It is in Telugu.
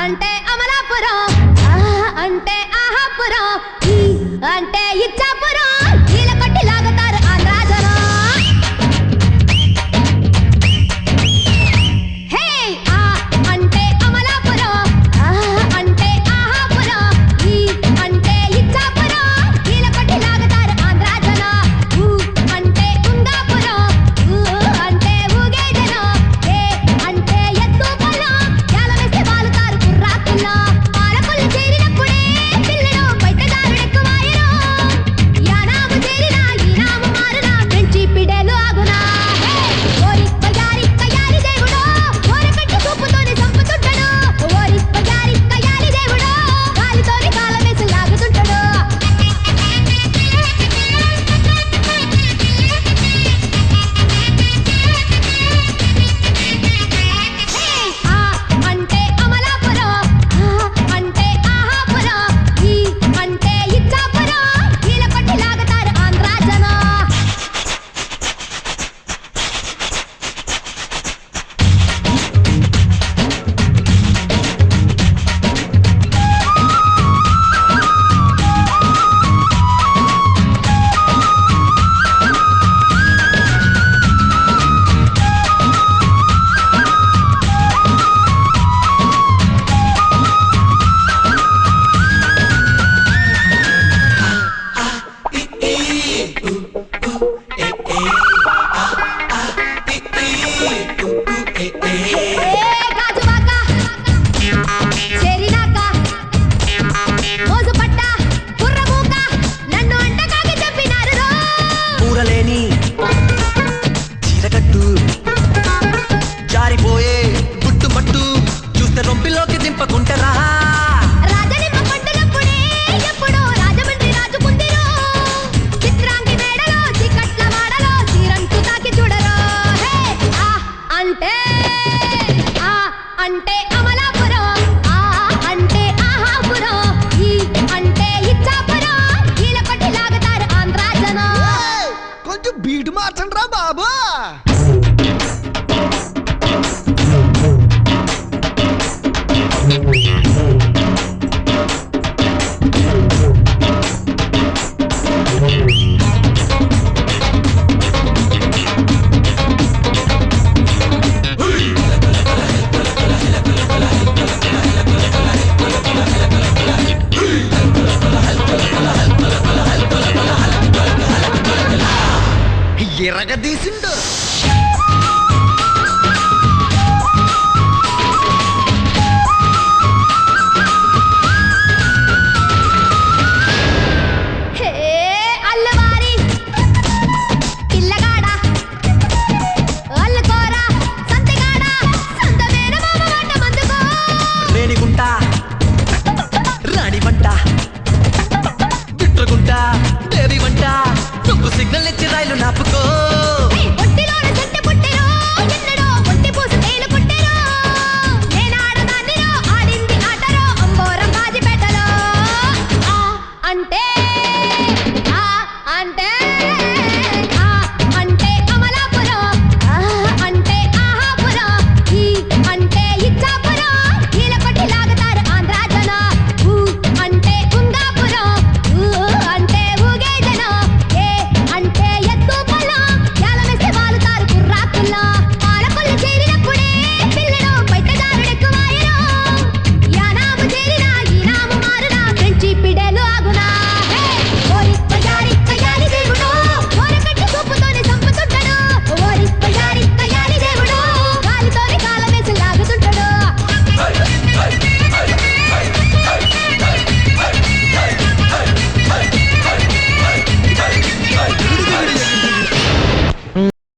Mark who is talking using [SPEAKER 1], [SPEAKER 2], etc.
[SPEAKER 1] అంటే అమలాపురం, అంటే ఆహాపురం, అంటే ఇచ్చాపురం, నీళ్ళ కొట్టి లాగుతారు ఆంధ్రా జనం. హే అంటే అమలాపురం, అంటే ఆహాపురం, అంటే ఇచ్చాపురం, నీళ్ళ కొట్టి లాగుతారు ఆంధ్రా జనం. అంటే ఉందాపురం, అంటే ఊగే జనం. అంటే ఎత్తు పొలం, యాల వేస్తే వాలుతారు కుర్రాకుల్లో. పాలకొల్లు చేరినప్పుడే పిల్లలు బయటదారుడెక్కువాయరు. యానాము చేరినా ఈనాము మారునా పెంచి పిడేలు ఆగునా. ఓరి పయారి కయాలి దేవుడో, ఓరకట్టు చూపుతోని చంపుతుంటాడు. ఓరి పయారి కయాలి దేవుడో, గాలితోని కాలం వేసి లాగుతుంటాడు. అంటే అమలాపురం, అంటే ఆహాపురం, అంటే ఇచ్చాపురం, నీళ్ళ కొట్టి లాగుతారు ఆంధ్రా జనం. గాజువాక, చెరినాక, మోజుపట్ట, కుర్రమూక, నన్ను అంటకాగి చెప్పినారు రో.
[SPEAKER 2] కూరలేని చీరకట్టు జారిపోయే గుట్టుపట్టు చూస్తే రొంపిలోకి దింపకుంటరా.
[SPEAKER 1] రాజనిమ్మ పట్టునప్పుడే ఎప్పుడో రాజమండ్రి రాజుకుందిరో. చిత్రాంగి మేడలో చికట్ల వాడలో చీరంచు తాకి చూడరో. హే అంటే